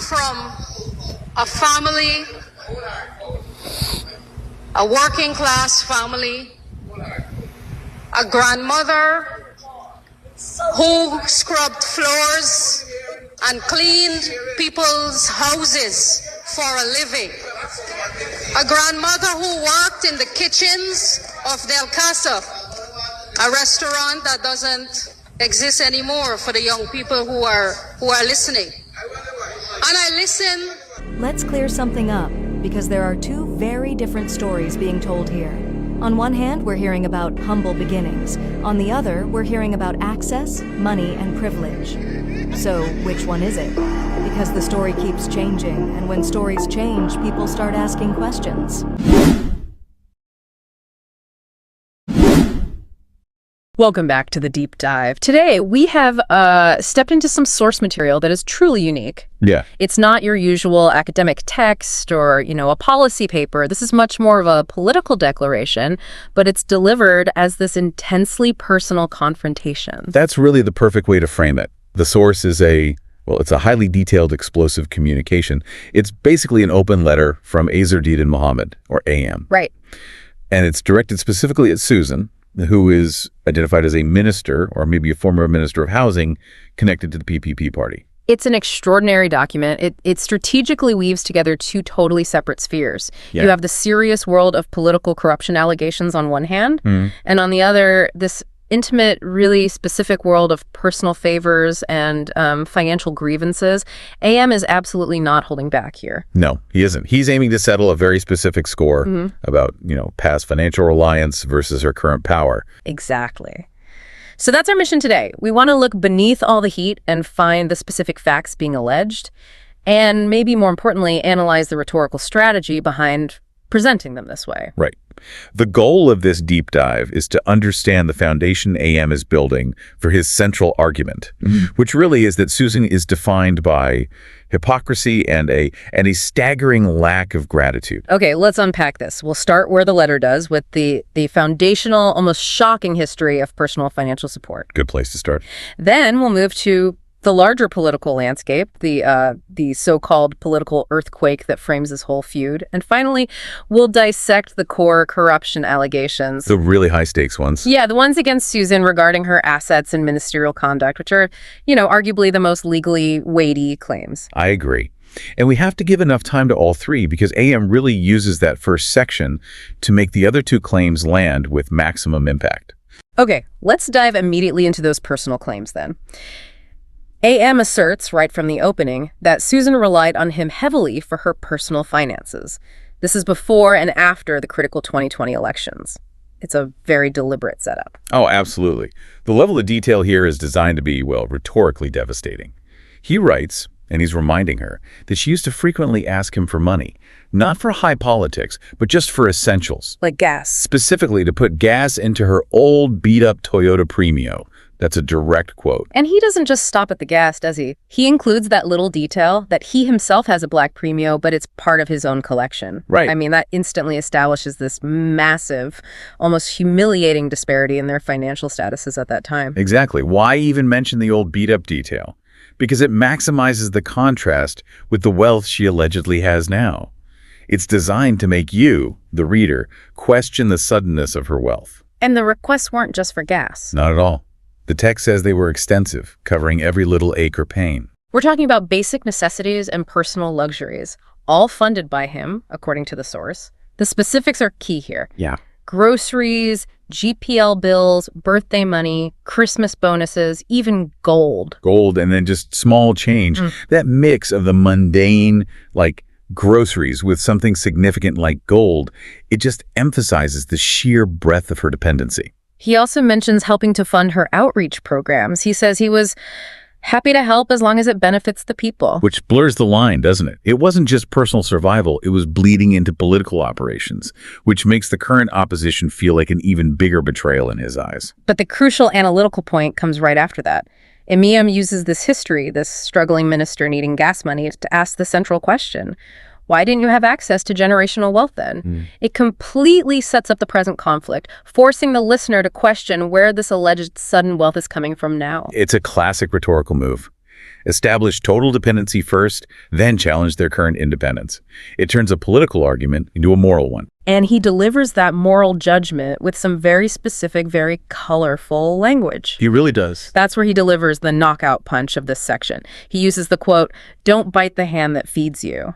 come from a family, a working class family, a grandmother who scrubbed floors and cleaned people's houses for a living. A grandmother who worked in the kitchens of Del Casa, a restaurant that doesn't exist anymore for the young people who are listening. And I listen. Let's clear something up, because there are two very different stories being told here. On one hand, we're hearing about humble beginnings. On the other, we're hearing about access, money, and privilege. So, which one is it? Because the story keeps changing, and when stories change, people start asking questions. Welcome back to the deep dive. Today, we have stepped into some source material that is truly unique. Yeah. It's not your usual academic text or, a policy paper. This is much more of a political declaration, but it's delivered as this intensely personal confrontation. That's really the perfect way to frame it. The source is it's a highly detailed explosive communication. It's basically an open letter from Azardine Muhammad, or AM. Right. And it's directed specifically at Susan, who is identified as a minister, or maybe a former minister of housing, connected to the PPP party. It's an extraordinary document. It strategically weaves together two totally separate spheres. Yeah. You have the serious world of political corruption allegations on one hand, and on the other, this intimate, really specific world of personal favors and financial grievances. AM is absolutely not holding back here. No, he isn't. He's aiming to settle a very specific score about, past financial reliance versus her current power. Exactly. So that's our mission today. We want to look beneath all the heat and find the specific facts being alleged, and maybe more importantly, analyze the rhetorical strategy behind presenting them this way. Right. The goal of this deep dive is to understand the foundation AM is building for his central argument, which really is that Susan is defined by hypocrisy and a staggering lack of gratitude. Okay, let's unpack this. We'll start where the letter does, with the foundational, almost shocking history of personal financial support. Good place to start. Then we'll move to the larger political landscape, the so-called political earthquake that frames this whole feud. And finally, we'll dissect the core corruption allegations. The really high-stakes ones. Yeah, the ones against Susan regarding her assets and ministerial conduct, which are, arguably the most legally weighty claims. I agree. And we have to give enough time to all three, because AM really uses that first section to make the other two claims land with maximum impact. Okay, let's dive immediately into those personal claims then. AM asserts, right from the opening, that Susan relied on him heavily for her personal finances. This is before and after the critical 2020 elections. It's a very deliberate setup. Oh, absolutely. The level of detail here is designed to be, rhetorically devastating. He writes, and he's reminding her, that she used to frequently ask him for money, not for high politics, but just for essentials. Like gas. Specifically to put gas into her old beat-up Toyota Premio. That's a direct quote. And he doesn't just stop at the gas, does he? He includes that little detail that he himself has a black Premio, but it's part of his own collection. Right. I mean, that instantly establishes this massive, almost humiliating disparity in their financial statuses at that time. Exactly. Why even mention the old beat-up detail? Because it maximizes the contrast with the wealth she allegedly has now. It's designed to make you, the reader, question the suddenness of her wealth. And the requests weren't just for gas. Not at all. The text says they were extensive, covering every little ache or pain. We're talking about basic necessities and personal luxuries, all funded by him, according to the source. The specifics are key here. Yeah. Groceries, GPL bills, birthday money, Christmas bonuses, even gold. Gold, and then just small change. That mix of the mundane, like groceries, with something significant like gold, it just emphasizes the sheer breadth of her dependency. He also mentions helping to fund her outreach programs. He says he was happy to help as long as it benefits the people. Which blurs the line, doesn't it? It wasn't just personal survival, it was bleeding into political operations, which makes the current opposition feel like an even bigger betrayal in his eyes. But the crucial analytical point comes right after that. Emiam uses this history, this struggling minister needing gas money, to ask the central question. Why didn't you have access to generational wealth then? It completely sets up the present conflict, forcing the listener to question where this alleged sudden wealth is coming from now. It's a classic rhetorical move. establish total dependency first, then challenge their current independence. It turns a political argument into a moral one. And he delivers that moral judgment with some very specific, very colorful language. He really does. That's where he delivers the knockout punch of this section. He uses the quote, "Don't bite the hand that feeds you."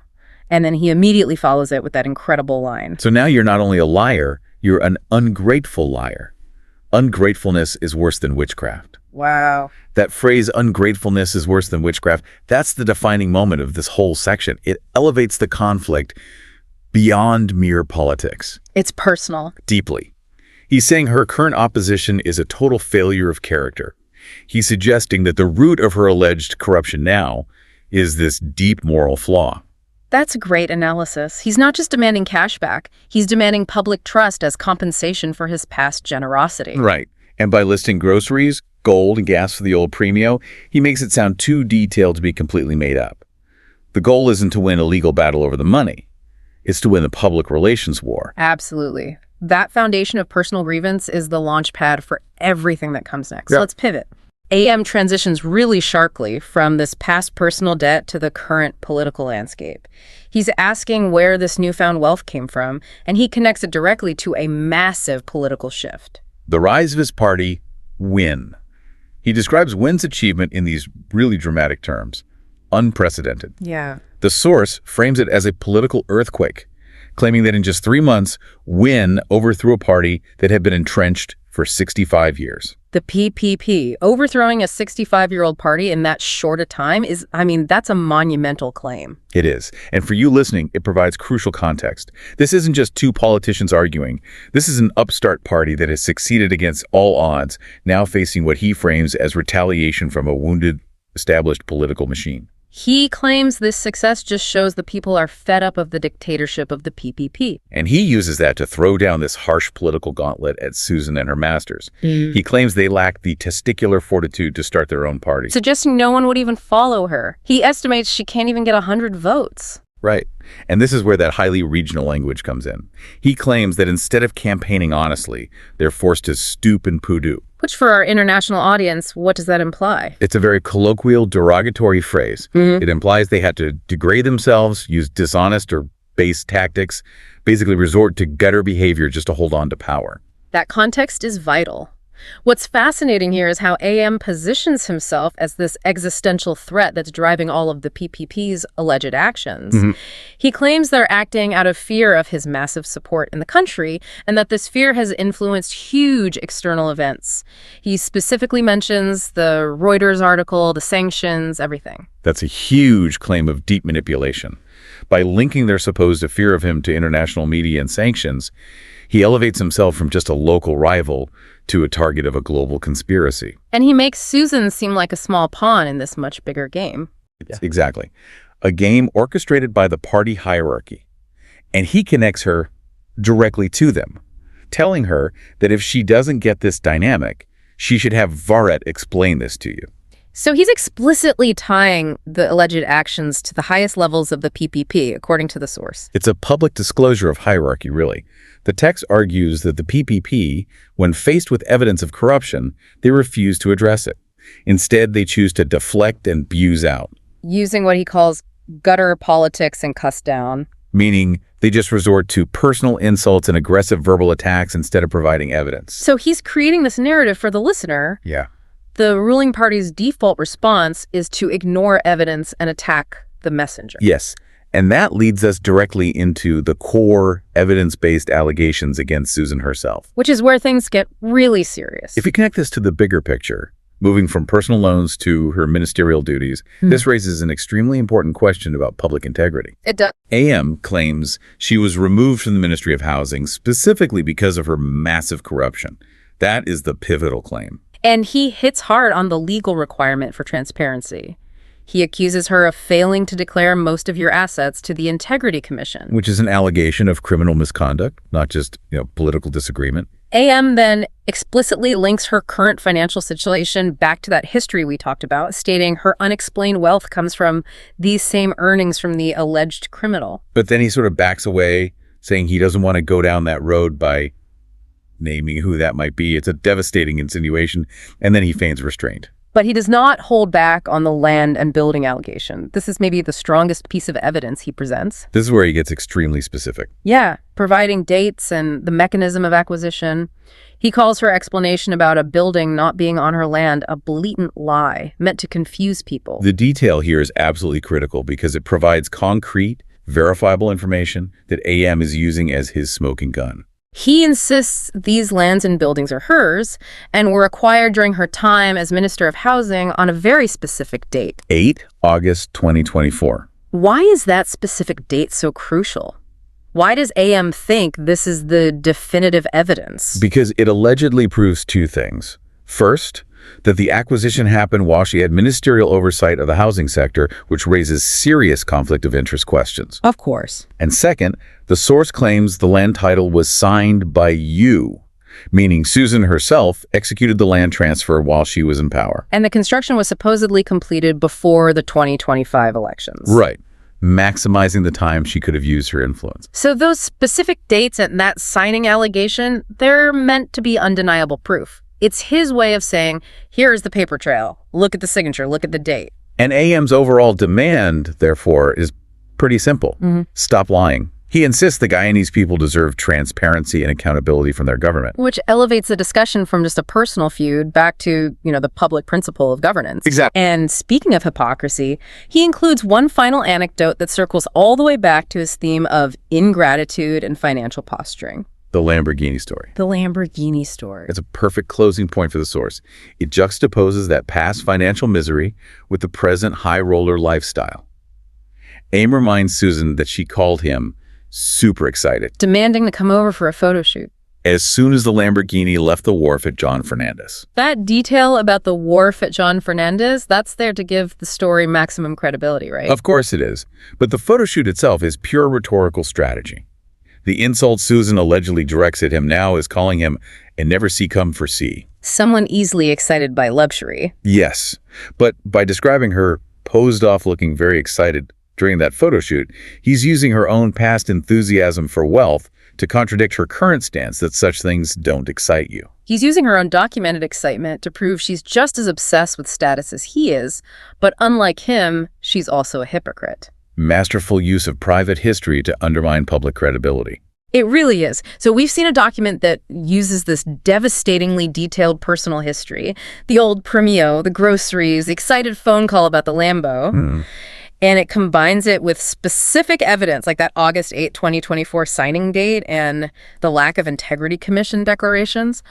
And then he immediately follows it with that incredible line. So now you're not only a liar, you're an ungrateful liar. Ungratefulness is worse than witchcraft. Wow. That phrase, ungratefulness is worse than witchcraft, that's the defining moment of this whole section. It elevates the conflict beyond mere politics. It's personal. Deeply. He's saying her current opposition is a total failure of character. He's suggesting that the root of her alleged corruption now is this deep moral flaw. That's a great analysis. He's not just demanding cash back. He's demanding public trust as compensation for his past generosity. Right. And by listing groceries, gold, and gas for the old premio, he makes it sound too detailed to be completely made up. The goal isn't to win a legal battle over the money. It's to win the public relations war. Absolutely. That foundation of personal grievance is the launch pad for everything that comes next. Yeah. So let's pivot. AM transitions really sharply from this past personal debt to the current political landscape. He's asking where this newfound wealth came from, and he connects it directly to a massive political shift. The rise of his party, Win. He describes Win's achievement in these really dramatic terms. Unprecedented. Yeah. The source frames it as a political earthquake, claiming that in just 3 months, Win overthrew a party that had been entrenched for 65 years. The PPP, overthrowing a 65-year-old party in that short a time that's a monumental claim. It is. And for you listening, it provides crucial context. This isn't just two politicians arguing. This is an upstart party that has succeeded against all odds, now facing what he frames as retaliation from a wounded, established political machine. He claims this success just shows the people are fed up of the dictatorship of the PPP. And he uses that to throw down this harsh political gauntlet at Susan and her masters. He claims they lack the testicular fortitude to start their own party. Suggesting no one would even follow her. He estimates she can't even get 100 votes. Right. And this is where that highly regional language comes in. He claims that instead of campaigning honestly, they're forced to stoop and poodoo. Which, for our international audience, what does that imply? It's a very colloquial, derogatory phrase. It implies they had to degrade themselves, use dishonest or base tactics, basically resort to gutter behavior just to hold on to power. That context is vital. What's fascinating here is how AM positions himself as this existential threat that's driving all of the PPP's alleged actions. He claims they're acting out of fear of his massive support in the country, and that this fear has influenced huge external events. He specifically mentions the Reuters article, the sanctions, everything. That's a huge claim of deep manipulation. By linking their supposed fear of him to international media and sanctions, he elevates himself from just a local rival to a target of a global conspiracy. And he makes Susan seem like a small pawn in this much bigger game. Exactly. A game orchestrated by the party hierarchy. And he connects her directly to them, telling her that if she doesn't get this dynamic, she should have Varet explain this to you. So he's explicitly tying the alleged actions to the highest levels of the PPP, according to the source. It's a public disclosure of hierarchy, really. The text argues that the PPP, when faced with evidence of corruption, they refuse to address it. Instead, they choose to deflect and buse out. Using what he calls gutter politics and cuss down. Meaning they just resort to personal insults and aggressive verbal attacks instead of providing evidence. So he's creating this narrative for the listener. Yeah. The ruling party's default response is to ignore evidence and attack the messenger. Yes. And that leads us directly into the core evidence-based allegations against Susan herself. Which is where things get really serious. If you connect this to the bigger picture, moving from personal loans to her ministerial duties, this raises an extremely important question about public integrity. It does. AM claims she was removed from the Ministry of Housing specifically because of her massive corruption. That is the pivotal claim. And he hits hard on the legal requirement for transparency. He accuses her of failing to declare most of your assets to the Integrity Commission. Which is an allegation of criminal misconduct, not just, political disagreement. AM then explicitly links her current financial situation back to that history we talked about, stating her unexplained wealth comes from these same earnings from the alleged criminal. But then he sort of backs away, saying he doesn't want to go down that road by naming who that might be. It's a devastating insinuation, and then he feigns restraint. But he does not hold back on the land and building allegation. This is maybe the strongest piece of evidence he presents. This is where he gets extremely specific. Yeah, providing dates and the mechanism of acquisition. He calls her explanation about a building not being on her land a blatant lie, meant to confuse people. The detail here is absolutely critical because it provides concrete, verifiable information that AM is using as his smoking gun. He insists these lands and buildings are hers and were acquired during her time as Minister of Housing on a very specific date. 8 August 2024. Why is that specific date so crucial? Why does AM think this is the definitive evidence? Because it allegedly proves two things. First, that the acquisition happened while she had ministerial oversight of the housing sector, which raises serious conflict of interest questions. Of course. And second, the source claims the land title was signed by you, meaning Susan herself executed the land transfer while she was in power. And the construction was supposedly completed before the 2025 elections. Right. Maximizing the time she could have used her influence. So those specific dates and that signing allegation, they're meant to be undeniable proof. It's his way of saying, here's the paper trail. Look at the signature. Look at the date. And AM's overall demand, therefore, is pretty simple. Stop lying. He insists the Guyanese people deserve transparency and accountability from their government. Which elevates the discussion from just a personal feud back to, the public principle of governance. Exactly. And speaking of hypocrisy, he includes one final anecdote that circles all the way back to his theme of ingratitude and financial posturing. The Lamborghini story. The Lamborghini story. It's a perfect closing point for the source. It juxtaposes that past financial misery with the present high roller lifestyle. AIM reminds Susan that she called him super excited demanding to come over for a photo shoot as soon as the Lamborghini left the wharf at John Fernandez. That detail about the wharf at John Fernandez, that's there to give the story maximum credibility, right? Of course it is. But the photo shoot itself is pure rhetorical strategy. The insult Susan allegedly directs at him now is calling him a never-see-come-for-see. Someone easily excited by luxury. Yes, but by describing her posed off looking very excited during that photo shoot, he's using her own past enthusiasm for wealth to contradict her current stance that such things don't excite you. He's using her undocumented excitement to prove she's just as obsessed with status as he is, but unlike him, she's also a hypocrite. Masterful use of private history to undermine public credibility. It really is. So we've seen a document that uses this devastatingly detailed personal history, the old premio, the groceries, the excited phone call about the Lambo, and it combines it with specific evidence like that August 8, 2024 signing date and the lack of integrity commission declarations.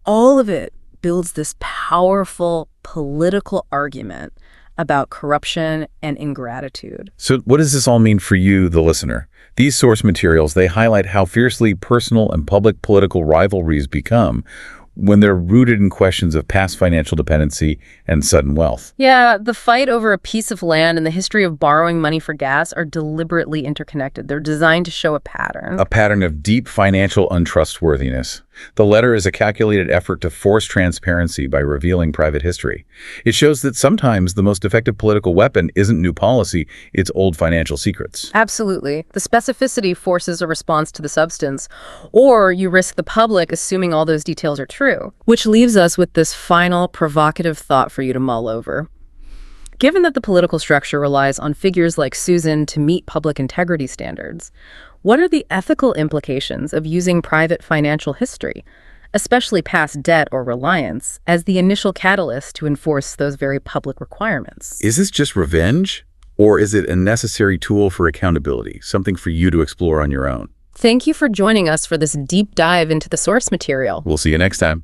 All of it builds this powerful political argument about corruption and ingratitude. So what does this all mean for you, the listener? These source materials, they highlight how fiercely personal and public political rivalries become when they're rooted in questions of past financial dependency and sudden wealth. Yeah, the fight over a piece of land and the history of borrowing money for gas are deliberately interconnected. They're designed to show a pattern. A pattern of deep financial untrustworthiness. The letter is a calculated effort to force transparency by revealing private history. It shows that sometimes the most effective political weapon isn't new policy, it's old financial secrets. Absolutely. The specificity forces a response to the substance, or you risk the public assuming all those details are true. Which leaves us with this final provocative thought for you to mull over. Given that the political structure relies on figures like Susan to meet public integrity standards, what are the ethical implications of using private financial history, especially past debt or reliance, as the initial catalyst to enforce those very public requirements? Is this just revenge, or is it a necessary tool for accountability, something for you to explore on your own? Thank you for joining us for this deep dive into the source material. We'll see you next time.